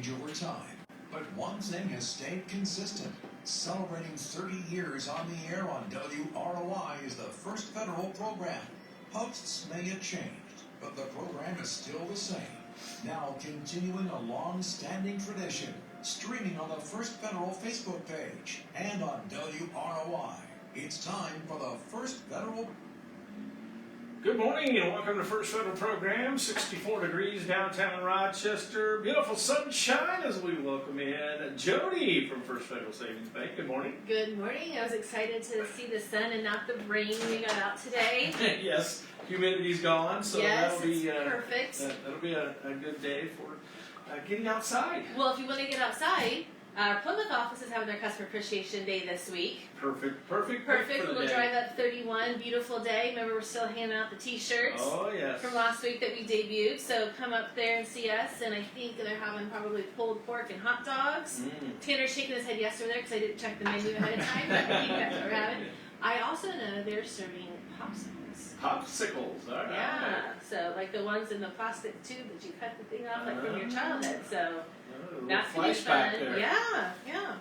change over time, but one thing has stayed consistent. Celebrating 30 years on the air on WROI is the first federal program. Hosts may have changed, but the program is still the same. Now continuing a long-standing tradition, streaming on the First Federal Facebook page and on WROI. It's time for the First Federal. Good morning and welcome to First Federal Program. 64 degrees downtown Rochester. Beautiful sunshine as we welcome in Jody from First Federal Savings Bank. Good morning. Good morning. I was excited to see the sun and not the rain we got out today. Yes, humidity's gone, so yes, that'll be perfect. That'll be a good day for getting outside. Well, if you want to get outside, our Plymouth office is having their Customer Appreciation Day this week. Perfect. We'll drive up 31. Beautiful day. Remember, we're still handing out the T-shirts. Oh yes. From last week that we debuted. So come up there and see us. And I think they're having probably pulled pork and hot dogs. Tanner's shaking his head yes over there because I didn't check the menu ahead of time. But I think that's what we're having. I also know they're serving popsicles. Popsicles. All right. Yeah. So like the ones in the plastic tube that you cut the thing off like from your childhood. So that's gonna be fun. There. Yeah.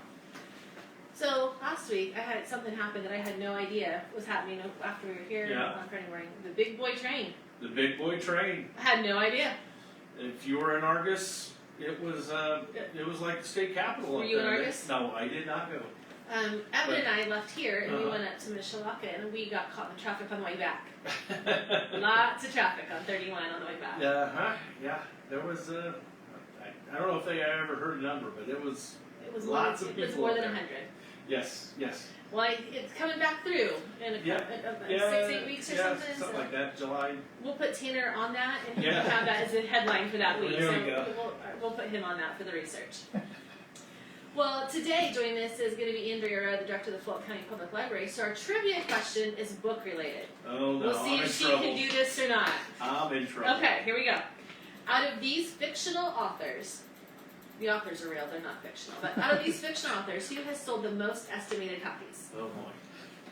So last week I had something happen that I had no idea was happening after we were here on Friday morning. The big boy train. The big boy train. I had no idea. If you were in Argus, it was like the state capitol. Were you in Argus? No, I did not go. Evan and I left here and we went up to Mishawaka and we got caught in traffic on the way back. Lots of traffic on 31 on the way back. Yeah. There was I don't know if they ever heard a number, but it was lots of people. It was more than 100. Yes. Well, it's coming back through in 6-8 weeks or something. Something like that, July. We'll put Tanner on that, and he can have that as a headline for that week. There we go. We'll put him on that for the research. Well, today joining us is going to be Andrea Roe, the director of the Fulton County Public Library. So our trivia question is book related. Oh no, we'll see if she can do this or not. I'm in trouble. Okay, here we go. Out of these fictional authors, the authors are real, they're not fictional, but out of these fictional authors, who has sold the most estimated copies? Oh boy.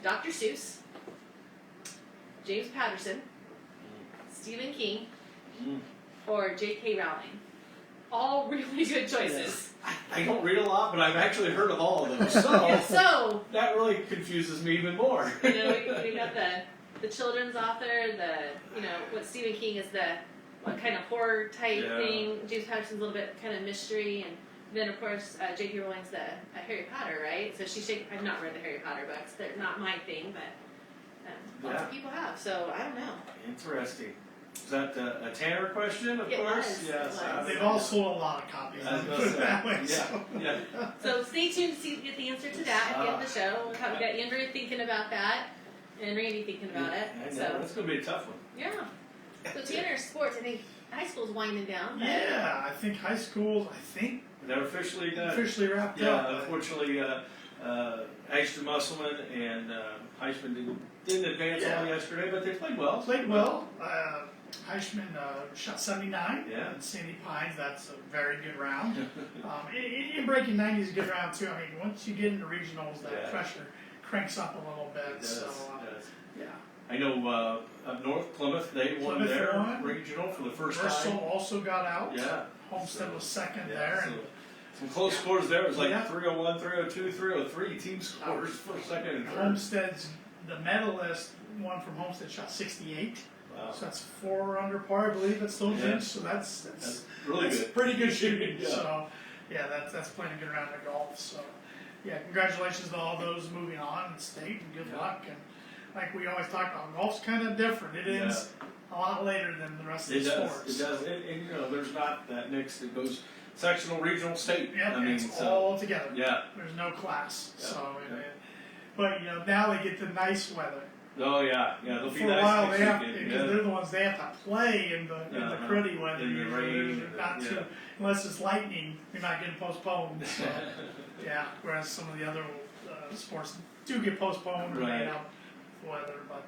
Dr. Seuss, James Patterson, Stephen King, or J.K. Rowling. All really good choices. I don't read a lot, but I've actually heard of all of those. So, so that really confuses me even more. We got the children's author, what Stephen King is what kind of horror type thing. James Patterson's a little bit kind of mystery, and then of course J.K. Rowling's the Harry Potter, right? So I've not read the Harry Potter books; they're not my thing, but lots of people have. So I don't know. Interesting. Is that a Tanner question? Of course. Yes. They've all sold a lot of copies. Put it that way. Yeah. So stay tuned to get the answer to that at the end of the show. We got Andrew thinking about that, and Randy thinking about it. I know. That's going to be a tough one. Yeah. So Tanner, sports, I think high school's winding down. Yeah, I think high school, They're officially done. Officially wrapped up. Yeah, unfortunately, Ashton Musselman and Heisman didn't advance all yesterday, but they played well. Heisman shot 79. Yeah. And Sandy Pines, that's a very good round. In breaking 90 is a good round too. I mean, once you get into regionals, that pressure cranks up a little bit. It does. So, yeah. I know up north, Plymouth, they won their regional for the first time. Bristol also got out. Yeah. Homestead was second there. So some close scores there. It was like 301, 302, 303 team scores for second and third. Homestead's, the medalist, one from Homestead shot 68. Wow. So that's 4 under par, I believe, at Stonehenge. So that's really good. That's pretty good shooting. So, that's playing a good round of golf. So, congratulations to all those moving on in state, and good luck. And like we always talk about, golf's kind of different. It ends a lot later than the rest of the sports. It does. And there's not that mix that goes sectional, regional, state. Yeah, it's all together. Yeah. There's no class. Yeah. So, but now they get the nice weather. Oh yeah. They'll be for nice a while next they have weekend, because they're the ones they have to play in the cruddy weather. In the rain, Unless it's lightning, you're not getting postponed. So, whereas some of the other sports do get postponed or made up weather. But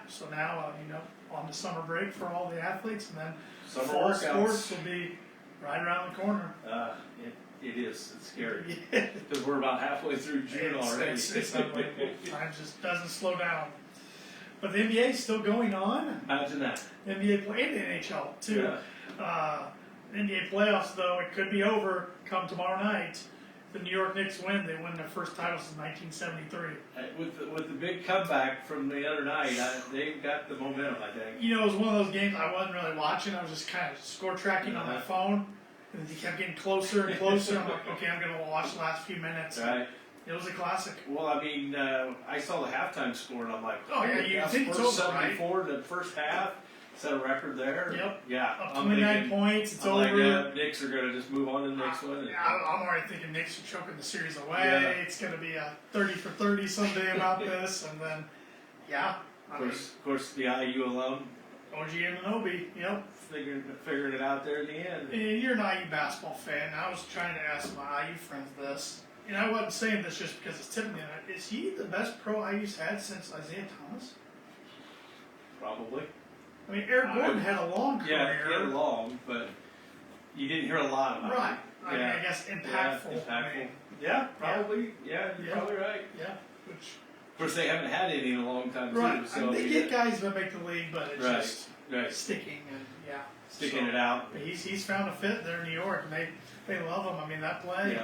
so now on the summer break for all the athletes, and then fall sports will be right around the corner. It is. It's scary because we're about halfway through June already. It's unbelievable. Time just doesn't slow down. But the NBA is still going on. Imagine that. The NBA played the NHL too. NBA playoffs, though, it could be over come tomorrow night. The New York Knicks win. They win their first title since 1973. With the big comeback from the other night, they've got the momentum, I think. You know, it was one of those games I wasn't really watching. I was just kind of score tracking on my phone. And they kept getting closer and closer. I'm like, okay, I'm going to watch the last few minutes. Right. It was a classic. Well, I mean, I saw the halftime score, and I'm like, oh, yeah, you think it's over, 74 to the first half. Set a record there. Yep. Yeah. Up 29 points. It's over. Like, Knicks are going to just move on to the next one. I'm already thinking Knicks are choking the series away. Yeah. It's going to be a 30 for 30 someday about this. And then, yeah. Of course, the IU alum. OG Anunoby, yep. Figuring it out there in the end. And you're an IU basketball fan. I was trying to ask my IU friends this. And I wasn't saying this just because it's tipping it. Is he the best pro IU's had since Isaiah Thomas? Probably. I mean, Eric Gordon had a long career. Yeah, he had a long, but you didn't hear a lot about right. it. I mean, I guess impactful. Yeah, impactful. I mean, Yeah, probably. Yeah, you're probably right. Yeah. Which, of course, they haven't had any in a long time, right. too. So I mean, they get guys that make the league, but it's just sticking and, yeah. Sticking it out. But he's found a fit there in New York, and they love him. I mean, that play,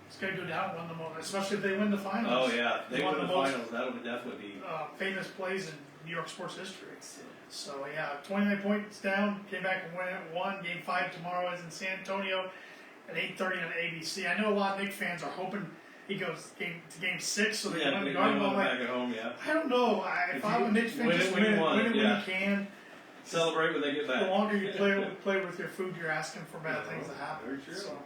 it's going to go down one of the most, especially if they win the finals. Oh, yeah. They win the most, finals. That would definitely be famous plays in New York sports history. So, yeah, 29 points down, came back and won. Game 5 tomorrow is in San Antonio at 8:30 on ABC. I know a lot of Knicks fans are hoping he goes to game 6 so they can win the Garden. I'm back at home, I don't know. If I'm a Knicks fan, just win it when you can. Celebrate when they get back. The longer you play with your food, you're asking for bad things to happen. Very true. So,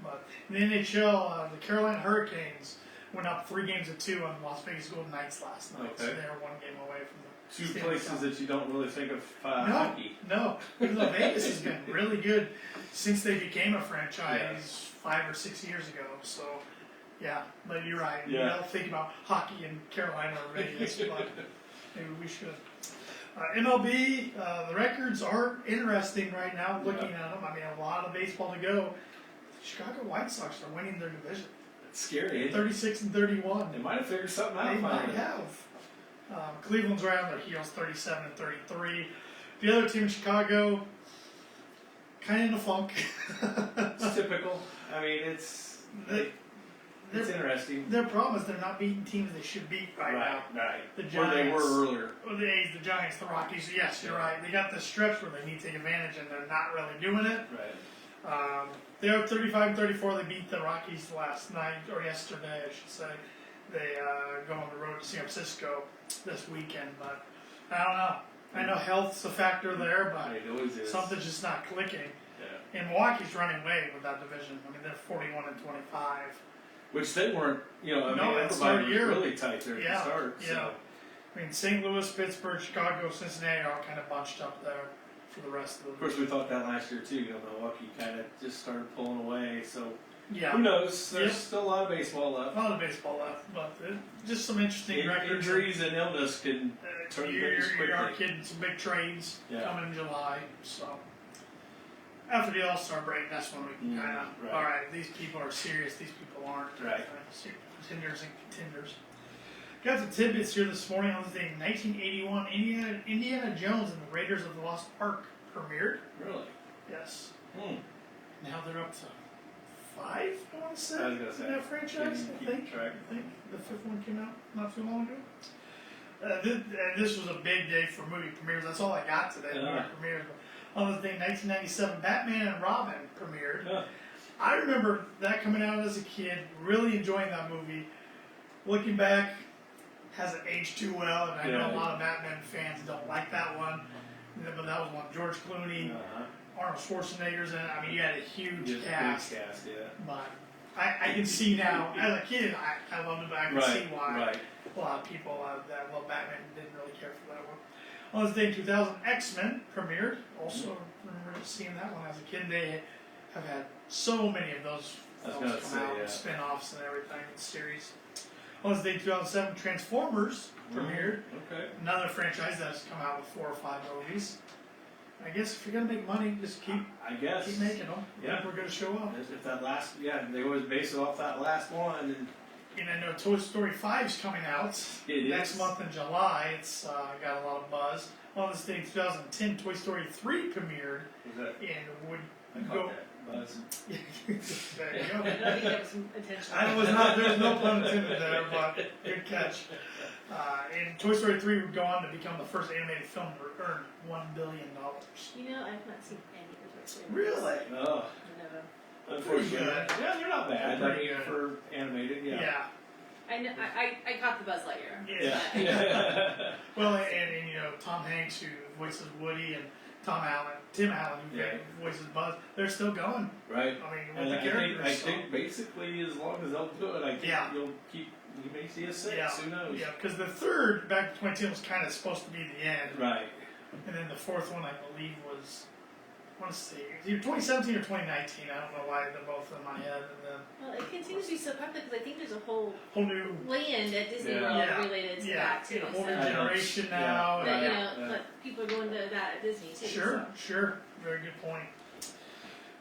but in the NHL, the Carolina Hurricanes went up 3-2 on the Las Vegas Golden Knights last night. So they were one game away from the two places that you don't really think of hockey. No, even though Vegas has been really good since they became a franchise 5 or 6 years ago. So, yeah, but you're right. You don't think about hockey in Carolina or Vegas, but maybe we should. MLB, the records are interesting right now looking at them. I mean, a lot of baseball to go. The Chicago White Sox are winning their division. It's scary. 36-31. They might have figured something out. They might have. Cleveland's right on their heels, 37-33. The other team in Chicago, kind of in a funk. It's typical. I mean, it's interesting. Their problem is they're not beating teams they should beat right now. Right. The Giants, where they were earlier. The A's, the Giants, the Rockies. Yes, you're right. They got this stretch where they need to take advantage, and they're not really doing it. Right. They're 35-34. They beat the Rockies last night, or yesterday, I should say. They go on the road to San Francisco this weekend, but I don't know. I know health's a factor there, but it always is. Something's just not clicking. Yeah. And Milwaukee's running away with that division. I mean, they're 41-25. Which they weren't, everybody was really tight there at the start. Yeah. So. I mean, St. Louis, Pittsburgh, Chicago, Cincinnati are all kind of bunched up there for the rest of the. Of course, we thought that last year too. Milwaukee kind of just started pulling away. So yeah. Who knows? There's still a lot of baseball left. A lot of baseball left, but just some interesting records. Injuries and illness can turn things quickly. You are getting some big trades coming in July, so. After the All-Star break, that's when we can kind of, all right, these people are serious, these people aren't. Right. Contenders and contenders. Got some tidbits here this morning on the thing. 1981, Indiana Jones and the Raiders of the Lost Ark premiered. Really? Yes. Now they're up to 5, I want to say, in that franchise, I think. The 5th one came out not too long ago. This was a big day for movie premieres. That's all I got today, movie premieres. Other thing, 1997, Batman and Robin premiered. I remember that coming out as a kid, really enjoying that movie. Looking back, hasn't aged too well, and I know a lot of Batman fans don't like that one. But that was one. George Clooney, Arnold Schwarzenegger's in it. I mean, you had a huge cast. But I can see now, as a kid, I loved it, but I can see why a lot of people that love Batman didn't really care for that one. On this day, 2000, X-Men premiered. Also remember seeing that one as a kid. They have had so many of those films come out, spin-offs and everything in the series. On this day, 2007, Transformers premiered. Another franchise that has come out with 4 or 5 movies. I guess if you're gonna make money, just keep making them. People are gonna show up. If that last, they always base it off that last one. And I know Toy Story 5 is coming out next month in July. It's got a lot of buzz. On this day, 2010, Toy Story 3 premiered in I Go. caught that buzz. There you I go. don't think that was intentional. I was not, there was no pun intended there, but good catch. And Toy Story 3 would go on to become the first animated film to earn $1 billion. You know, I've not seen any of the Toy Story movies. Really? Oh, No. unfortunately. good. Yeah, they're not bad. Pretty I mean, good. for animated, yeah. I know, I caught the Buzz Lightyear. Yeah. but- Yeah. Well, and you know, Tom Hanks, who voices Woody, and Tim Allen, who Yeah. voices Buzz, they're still going. Right. I mean, with And the I characters. think basically as long as they'll do it, I think Yeah. you'll keep. You may see a 6. Yeah. Who knows? Yeah, because the third, back to 2010, was kind of supposed to be the end. Right. And then the fourth one, I believe, was, I want to say, either 2017 or 2019. I don't know why they're both in my head. And then Well, it continues to be so popular because I think there's a whole whole new, land at Disney Yeah. World Yeah. related to yeah, that too. a whole new So generation Yeah. now. that, Right. you know, Yeah. but people are going to that at Disney too. Sure, sure. Very good point.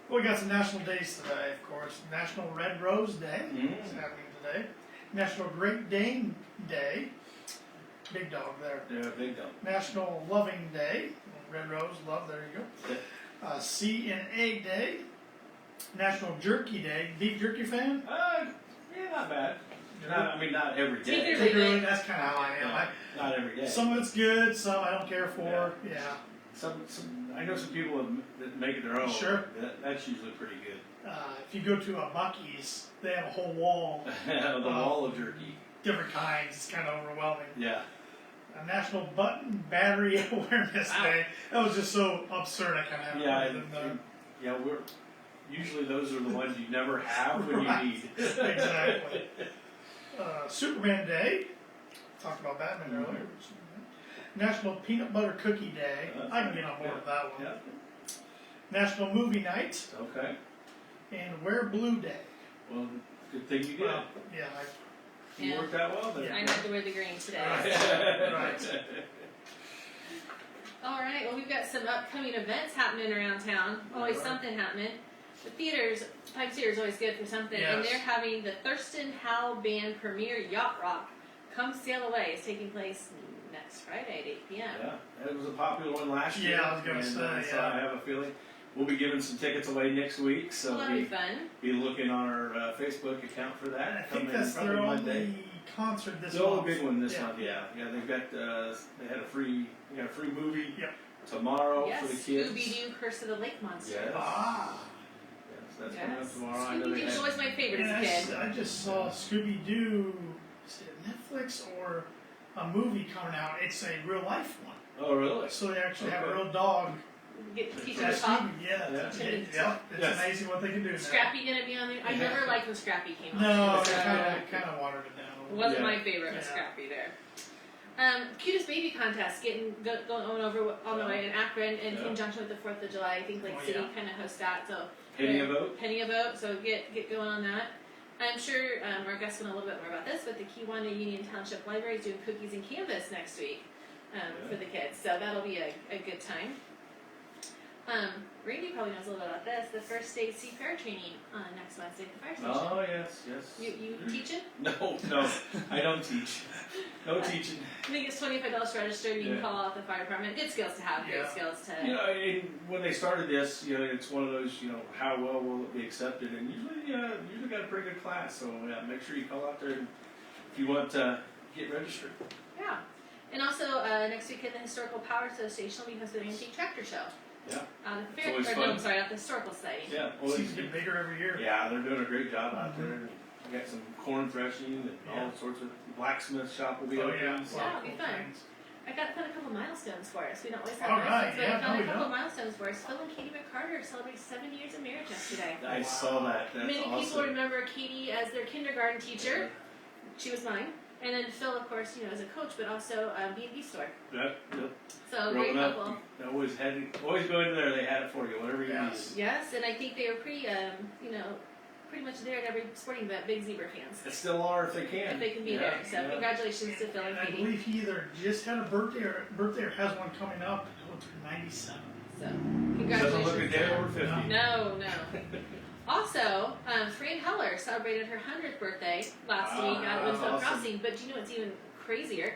Well, we got some national days today, of course. National Red Rose Day is happening today. National Great Dane Day. Big dog there. Yeah, big dog. National Loving Day. Red Rose, love, there you go. CNA Day. National Jerky Day. Beef jerky fan? Yeah, not bad. Not every Take day. your- Take it really, that's kind of how I am. Yeah, not every day. Some of it's good, some I don't care for. Yeah. Some I know some people that make it their own. Sure. That's usually pretty good. If you go to a Buc-ee's, they have a whole wall, The wall of jerky. different kinds. It's kind of overwhelming. Yeah. National Button Battery Awareness Day. That was just so absurd. I kind of have Yeah. to put it in there. Yeah. We're usually those are the ones you never have when Right. you need. Exactly. Superman Day. Talked about Batman Mhm. earlier. National Peanut Butter Cookie Day. I can get on board with that one. Yeah. National Movie Night Okay. and Wear Blue Day. Well, good thing you did. Well, yeah, You Yeah. worked out well then. I had to wear the green today. Right. All right, well, we've got some upcoming events happening around town. Always Right. something happening. The theaters, Pike Theater is always good for something, and Yes. they're having the Thurston Howell Band premiere Yacht Rock. Come Sail Away. It's taking place next Friday at 8 p.m. Yeah, it was a popular one last year. Yeah, I was gonna and, say, so yeah. I have a feeling we'll be giving some tickets away next week. So Well, that'll be fun. be looking on our Facebook account for that. I think Coming that's probably their Monday. only concert this It's the month. only big one this Yeah. month. Yeah, they've got they had a free movie Yep. tomorrow Yes, for the kids. Scooby-Doo Curse of the Lake Monster. Yes. Ah. Yes, that's coming up Yes. tomorrow. I know they Scooby-Doo was had- always my favorite as a kid. I just saw Scooby-Doo, is it Netflix or a movie coming out? It's a real life one. Oh, really? So they actually have a Okay. real dog. Teach them That's to talk. Scooby, yeah. Yeah. Teach them to Yeah, talk. it's Yes. amazing what they can do now. Scrappy gonna be on there? I never liked when Scrappy came on. No, So, it kind of watered it down a it little. wasn't Yeah. my favorite with Yeah. Scrappy there. Cutest baby contest going over on the way in Akron in Yeah. conjunction with the 4th of July. I think Lake Oh, City yeah. kind of hosts that. So Penny a vote? Penny a vote. So get going on that. I'm sure our guests will know a little bit more about this, but the Kiwanis Union Township Library is doing cookies and canvas next week for the kids. So that'll be a good time. Randy probably knows a little bit about this. The first state CPR training next Wednesday at the fire station. Oh, yes, yes. You teaching? No, I don't teach. No teaching. I think it's $25 registered. You Yeah. can call out the fire department. Good skills to have. Great Yeah. skills to. You know, and when they started this, it's one of those, how well will it be accepted? And usually got a pretty good class. So yeah, make sure you call out there if you want to get registered. Yeah. And also next week at the Historical Power Association, we'll be hosting an antique tractor show. Yeah. At the It's fair, always or fun. no, I'm sorry, at the historical site. Yeah. It seems to get bigger every year. Yeah, they're doing a great job out there. We got some corn threshing and all sorts of blacksmith shop will be Oh, open. yeah. So- Yeah, it'll be fun. I got put a couple milestones for us. We don't always have All right, milestones, but yeah, I found no, a we couple don't. milestones for us. Phil and Katie McCarter celebrated 7 years of marriage yesterday. I saw that. That's Many awesome. people remember Katie as their kindergarten teacher. She was mine. And then Phil, of course, as a coach, but also B&B store. Yep. So great Growing couple. up, you always go in there. They had it for you, whatever you Yes. needed. Yes, and I think they were pretty much there at every sporting event. Big Zebra fans. They still are if they can. If they can be Yeah, there. So yeah. congratulations to Phil and I Katie. believe he either just had a birthday or has one coming up. He'll turn 97. So Doesn't look a congratulations. day over 50. No. Also, Fran Heller celebrated her 100th birthday last week at that's Winslow awesome. Crossing. But do you know what's even crazier?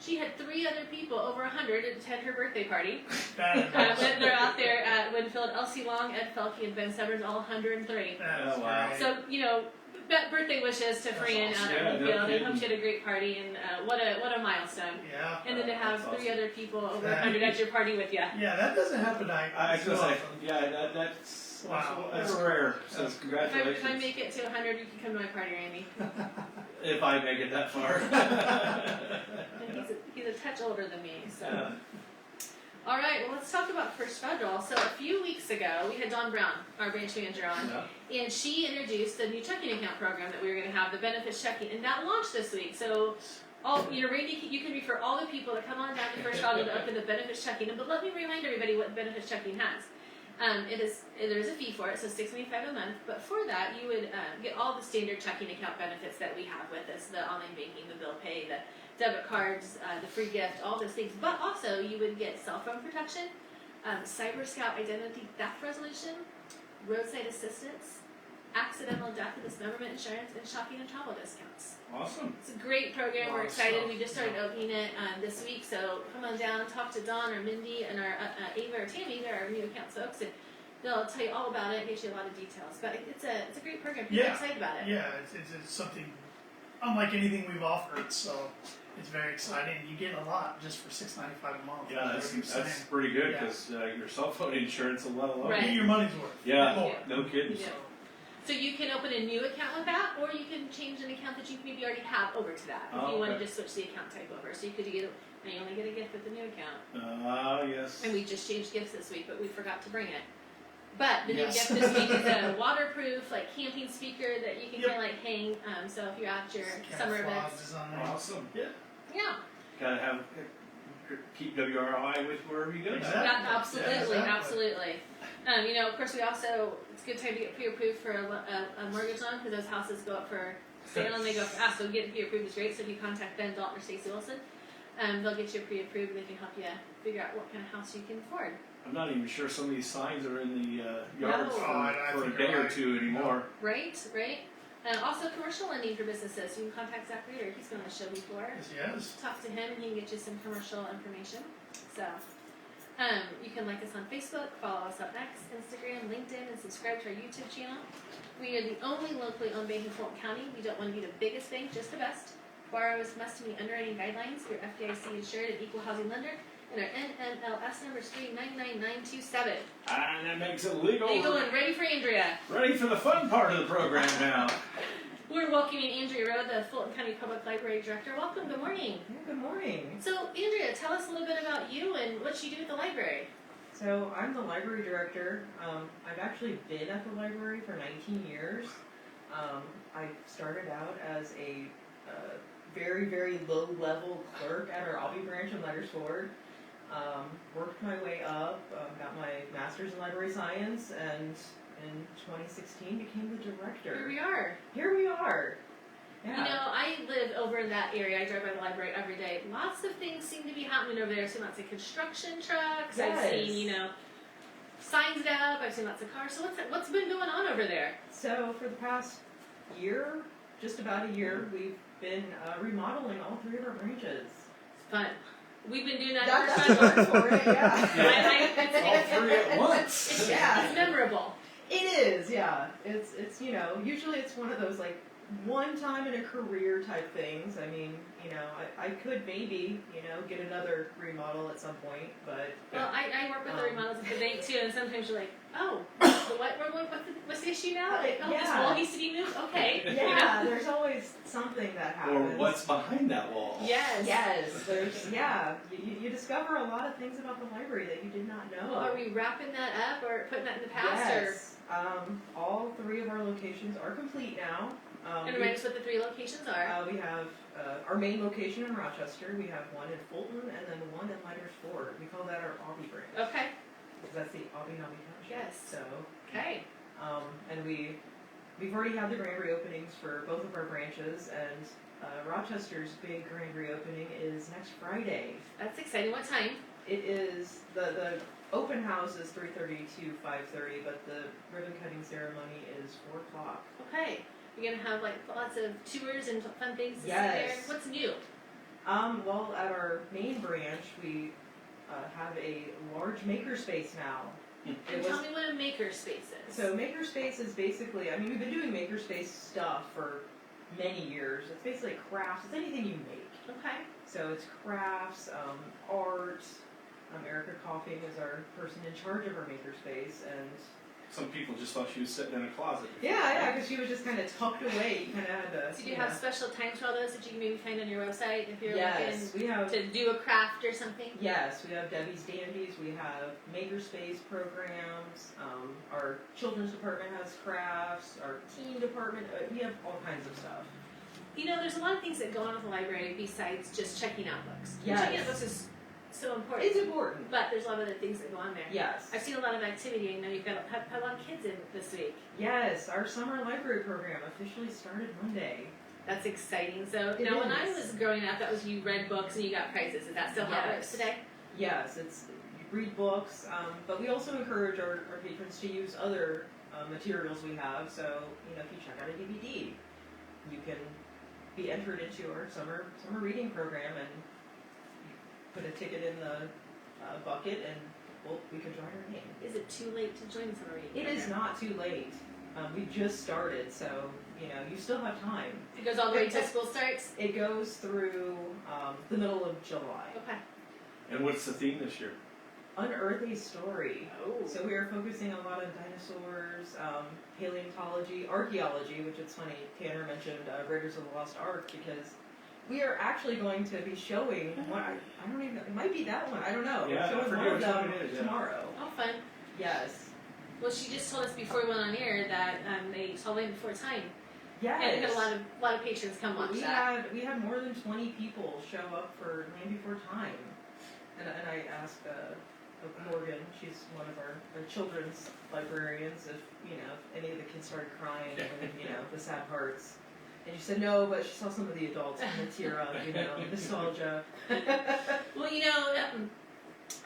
She had 3 other people over 100 attend her birthday party. That is awesome. When they're out there at Winfield, Elsie Long, Ed Felke, and Ben Severs, all 103. That's Oh, wow. great. So, you know, birthday wishes to Fran awesome. out Yeah, at no Winfield, and kidding. hope she had a great party, and what a milestone. Yeah. And then to have That's 3 awesome. other people over That- 100 at your party with you. Yeah, that doesn't happen. I was so gonna say, often. yeah, that's Wow. that's rare. So That's- congratulations. If I make it to 100, you can come to my party, Randy. If I make it that far. He's a touch older than me, so. Yeah. All right, well, let's talk about First Federal. So a few weeks ago, we had Dawn Brown, our branch manager, on, Yeah. and she introduced a new checking account program that we were going to have, the benefits checking, and that launched this week. So, Randy, you can refer all the people that come on down to First Federal to open the benefits checking. But let me remind everybody what benefits checking has. There is a fee for it, so $6.95 a month. But for that, you would get all the standard checking account benefits that we have with us: the online banking, the bill pay, the debit cards, the free gift, all those things. But also, you would get cell phone protection, Cyber Scout identity theft resolution, roadside assistance, accidental death and dismemberment insurance, and shopping and travel discounts. Awesome. It's a great program. Lot We're of excited. stuff. We just started opening it this week, so come on down, talk to Dawn or Mindy and our Ava or Tammy, they're our new accounts folks, and they'll tell you all about it, get you a lot of details. But it's a great program. People are Yeah. excited about it. Yeah, it's something unlike anything we've offered, so it's very exciting. You get a lot just for $6.95 a month. Yeah, Like you're that's saying. pretty good Yeah. because your cell phone insurance is a lot lower. Right. You get your money's worth. Yeah. More. No kidding. Yeah. So you can open a new account with that, or you can change an account that you maybe already have over to that. If Oh, you want to okay. just switch the account type over, so you could get now you only get a gift with the new account. Yes. And we just changed gifts this week, but we forgot to bring it. But the Yes. new gift this week is a waterproof, like camping speaker that you can Yep. kind of like hang. So if you're at your summer Camouflage events, design. Awesome. Yeah. yeah, Gotta keep WROI with wherever you go. Exactly. absolutely, Yeah, exactly. absolutely. Of course, we also it's a good time to get pre-approved for a mortgage loan because those houses go up for sale and they go fast. So getting pre-approved is great. So if you contact Ben Dalton or Stacey Wilson, they'll get you pre-approved and they can help you figure out what kind of house you can afford. I'm not even sure some of these signs are in the yard No. for, Oh, I for a think day you're or right. two anymore. Right. Also, commercial lending for businesses. You can contact Zach Reeder. He's been on the show before. Yes, yes. Talk to him and he can get you some commercial information. So, you can like us on Facebook, follow us on X, Instagram, LinkedIn, and subscribe to our YouTube channel. We are the only locally owned bank in Fulton County. We don't want to be the biggest bank, just the best. Borrowers must meet underwriting guidelines. We're FDIC insured and equal housing lender, and our NMLS number is 399927. And that makes it legal. Legal and ready for Andrea. Ready for the fun part of the program now. We're welcoming Andrea Roe, the Fulton County Public Library Director. Welcome. Good morning. Good morning. So, Andrea, tell us a little bit about you and what you do at the library. So I'm the library director. I've actually been at the library for 19 years. I started out as a very, very low-level clerk at our Albee branch in Letters Ford. Worked my way up, got my master's in library science, and in 2016 became the director. Here we are. Here we are. Yeah. You know, I live over in that area. I drive by the library every day. Lots of things seem to be happening over there. I've seen lots of construction trucks. Yes. I've seen, signs up. I've seen lots of cars. So what's been going on over there? So for the past year, just about a year, we've been remodeling all 3 of our branches. It's fun. We've been doing that That's for the word for it, yeah. All 3 at once. It's Yeah. memorable. It is, yeah. It's usually it's one of those like one time in a career type things. I mean, I could maybe, get another remodel at some point, but Well, I work with the remodels at the bank too, and sometimes you're like, oh, what's the issue now? Like, oh, this Yeah. wall needs to be moved? Okay. yeah, there's always something that Or happens. what's behind that wall. Yes. Yes, you discover a lot of things about the library that you did not know. Well, are we wrapping that up or putting that in the past? Yes. All 3 of our locations are complete now. And remind us what the 3 locations are. We have our main location in Rochester. We have one in Fulton, and then one in Letters Ford. We call that our Albee branch. Okay. Because that's the Albee Township. Yes. So, Okay. and we've already had the grand reopenings for both of our branches, and Rochester's big grand reopening is next Friday. That's exciting. What time? It is the open house is 3:30 to 5:30, but the ribbon cutting ceremony is 4 o'clock. Okay. You're gonna have like lots of tours and fun things to see Yes. there. What's new? Well, at our main branch, we have a large makerspace now. And tell me what a makerspace is. So makerspace is basically, I mean, we've been doing makerspace stuff for many years. It's basically crafts. It's anything you make. Okay. So it's crafts, art. Erica Coughing is our person in charge of our makerspace, and Some people just thought she was sitting in a closet. yeah, because she was just kind of tucked away. You kind of had to. So do you have special times for all those that you can maybe find on your website if you're Yes, we have. looking to do a craft or something? Yes, we have Debbie's Dandies. We have makerspace programs. Our children's department has crafts. Our teen department. We have all kinds of stuff. You know, there's a lot of things that go on with the library besides just checking out books. Yes. Checking out books is so important. It's important. But there's a lot of other things that go on there. Yes. I've seen a lot of activity. I know you've got a lot of kids in this week. Yes, our summer library program officially started Monday. That's exciting. So It now, when I is. was growing up, that was you read books and you got prizes. Is that still how it works Yes. today? Yes, it's you read books, but we also encourage our patrons to use other materials we have. So, you know, if you check out a DVD, you can be entered into our summer reading program, and you put a ticket in the bucket, and we could draw your name. Is it too late to join the summer reading It is program? not too late. We just started, so you know you still have time. It goes all the way till school starts? It goes through the middle of July. Okay. And what's the theme this year? Unearth a story. Oh. So we are focusing a lot on dinosaurs, paleontology, archaeology, which it's funny, Tanner mentioned Raiders of the Lost Ark, because we are actually going to be showing one, I don't even know, it might be that one, I don't know. Yeah, I We're showing forget one of which one them it is, yeah. tomorrow. Oh, fun. Yes. Well, she just told us before we went on air that they sold it before time. Yes. And we had a lot of patrons come watch that. We had more than 20 people show up for Land Before Time. And I asked Morgan, she's one of our children's librarians, if any of the kids started crying and the sad parts. And she said no, but she saw some of the adults kind of tear up, nostalgia. Well, I'm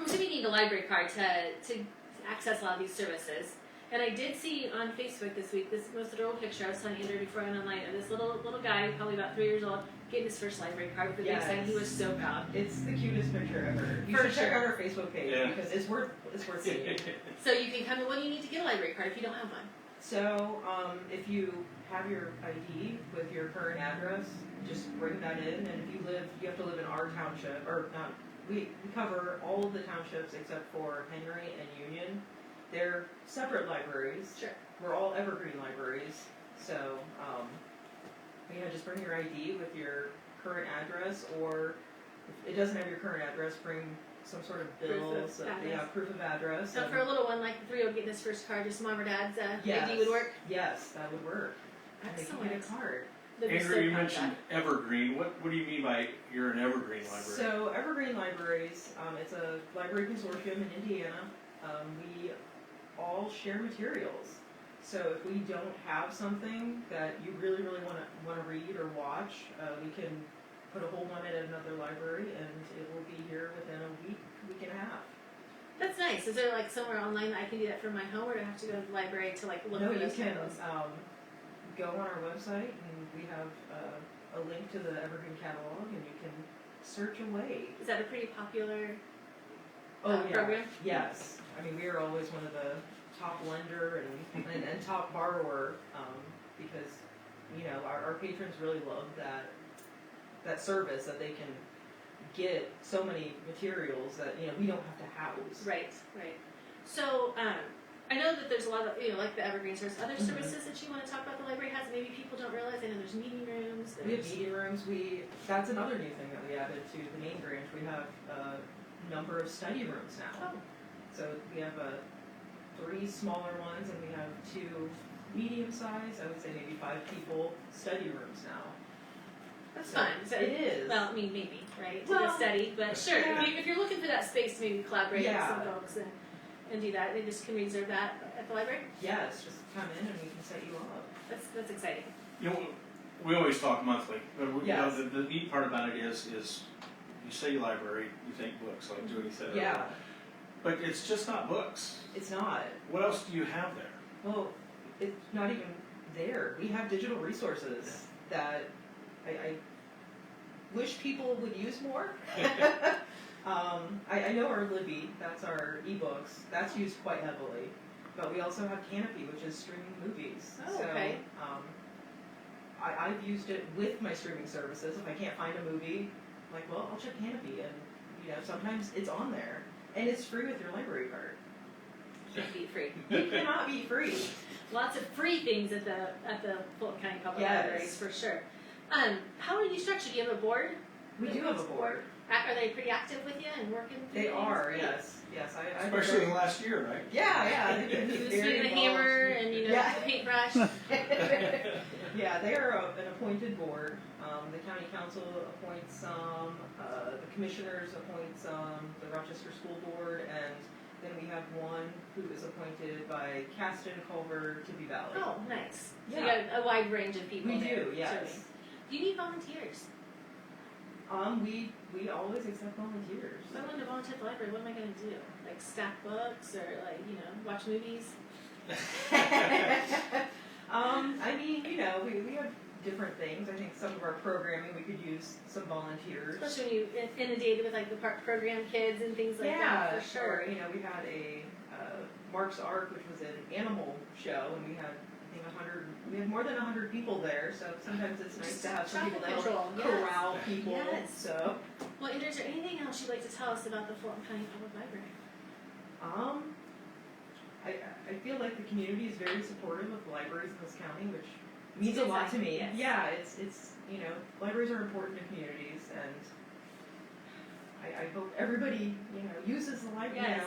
assuming you need a library card to access a lot of these services. And I did see on Facebook this week this most adorable picture. I was telling Andrew before I went online of this little guy, probably about 3 years old, getting his first library card with the big sign. He was so proud. It's the cutest picture ever. You For should check sure. out our Facebook page because it's worth seeing. So you can come in. What do you need to get a library card if you don't have one? So if you have your ID with your current address, just bring that in. And if you have to live in our township, or not. We cover all of the townships except for Henry and Union. They're separate libraries. Sure. We're all evergreen libraries. So, just bring your ID with your current address, or if it doesn't have your current address, bring some sort of bill. Proof of address. So for a little one like the 3-year-old getting his first card, just mom or dad's yes. ID would work? Yes, that would work. Excellent. And they can get a card. They'd be Andrew, so you proud of mentioned that. evergreen. What do you mean by you're an evergreen library? So Evergreen Libraries, it's a library consortium in Indiana. We all share materials. So if we don't have something that you really, really want to read or watch, we can put a hold on it at another library, and it will be here within a week and a half. That's nice. Is there like somewhere online that I can do that from my home, or do I have to go to the library to like look No, for you those can titles? go on our website, and we have a link to the Evergreen catalog, and you can search away. Is that a pretty popular Yeah. program? Yes. I mean, we are always one of the top lender and top borrower because, our patrons really love that service, that they can get so many materials that, we don't have to house. Right. So, I know that there's a lot of, like the Evergreen service, other services that you want to talk about the library has, maybe people don't realize. I know there's meeting rooms. We have meeting rooms. That's another new thing that we added to the main branch. We have a number of study rooms now. Oh. So we have 3 smaller ones, and we have 2 medium-sized, I would say maybe 5 people, study rooms now. That's So fun. So, it is. Well, I mean, maybe, right? To Well, get study, but sure. yeah. If you're looking for that space to maybe collaborate with Yeah. some folks and do that, they just can reserve that at the library. Yes, just come in and we can set you up. That's exciting. We always talk monthly, but Yes. the neat part about it is you say library, you think books, like Jody said. Yeah, earlier. But it's just not books. it's not. What else do you have there? Well, it's not even there. We have digital resources that wish people would use more. I know our Libby, that's our ebooks, that's used quite heavily. But we also have Canopy, which is streaming movies. Oh, so, okay. I've used it with my streaming services. If I can't find a movie, I'm like, well, I'll check Canopy, and sometimes it's on there, and it's free with your library card. Can't beat free. You cannot be free. Lots of free things at the Fulton County Public Yes. Libraries for sure. How are you structured? Do you have a board? We do have a board. Are they pretty active with you and working? Through They things? are, Great. yes. I Especially in the last year, right? Yeah, they've been Who's very swinging the involved. hammer and Yeah. the paintbrush? Yeah, they are an appointed board. The county council appoints some, the commissioners appoint some, the Rochester School Board, and then we have one who is appointed by Caston, Culver, Tibby Valley. Oh, nice. So Yeah. you got a wide range of people. We there do, yes. serving. Do you need volunteers? We always accept volunteers. If I wanted to volunteer at the library, what am I going to do? Like stack books or watch movies? I mean, we have different things. I think some of our programming we could use some volunteers. Especially when you inundated with like the park program kids and things like that, for sure. Or, we had a Mark's Ark, which was an animal show, and we had we had more than 100 people there. So sometimes it's nice to have some people that Traffic help control, yes. corral people. Yes. So, Well, Andrea, is there anything else you'd like to tell us about the Fulton County Public Library? I feel like the community is very supportive of libraries in this county, which means a good lot to sign, me. yes. Yeah, it's libraries are important in communities, and I hope everybody uses the library. Yes,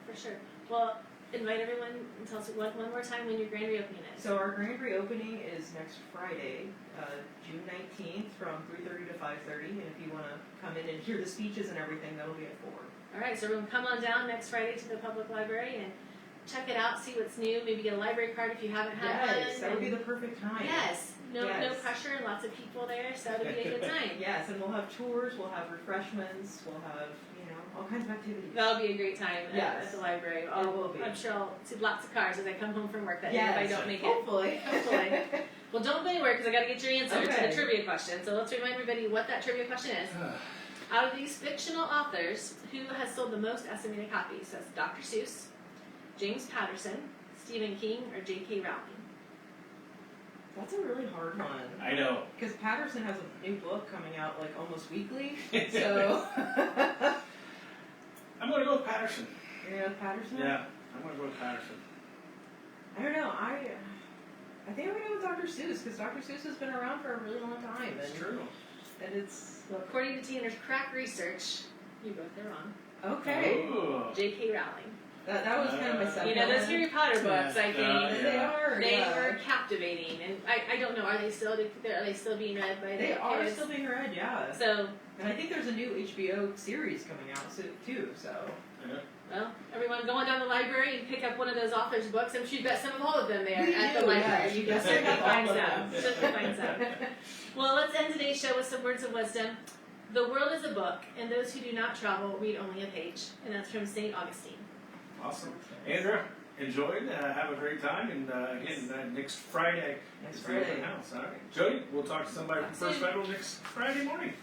for sure. Well, invite everyone and tell us one more time when your grand reopening is. So our grand reopening is next Friday, June 19th, from 3:30 to 5:30, and if you want to come in and hear the speeches and everything, that'll be at 4. All right, so everyone come on down next Friday to the public library and check it out, see what's new, maybe get a library card if you haven't had one. Yes, that would be the perfect time. Yes, no Yes. pressure, lots of people there, so it'll be a good time. Yes, and we'll have tours, we'll have refreshments, we'll have, all kinds of activities. That'll be a great time Yes. at the library. It will be. I'm sure I'll see lots of cars as I come home from work that day Yes. if I don't make it. Hopefully. Hopefully. Well, don't go anywhere because I got to get your answer to Okay. the trivia question. So let's remind everybody what that trivia question is. Out of these fictional authors, who has sold the most estimated copies? That's Dr. Seuss, James Patterson, Stephen King, or J.K. Rowling? That's a really hard one. I know. Because Patterson has a new book coming out like almost weekly. So I'm going to go with Patterson. you're gonna have Patterson? Yeah, I'm going to go with Patterson. I don't know. I think I'm gonna go with Dr. Seuss because Dr. Seuss has been around for a really long time. It's And, true. and it's Well, according to Tanner's crack research, you both are wrong. okay. Ooh. J.K. Rowling. That was kind of my second You know, those one. Harry Potter books, I think. Yeah. They are. They yeah. were captivating, and I don't know. Are they still being read by They the are kids? still being read, yeah. So, And I think there's a new HBO series coming out soon too. So Yeah. well, everyone go on down the library and pick up one of those authors' books. I'm sure you've got some of all of them there We at do, the library. yes. You Yes, can certainly we have find all of some. them. Certainly find some. Well, let's end today's show with some words of wisdom. The world is a book, and those who do not travel read only a page. And that's from St. Augustine. Awesome. Andrea, enjoyed. Have a great time. And again, next Friday Next is the open Friday. house. All right. Jody, we'll talk to somebody from Talk First soon. Federal next Friday morning.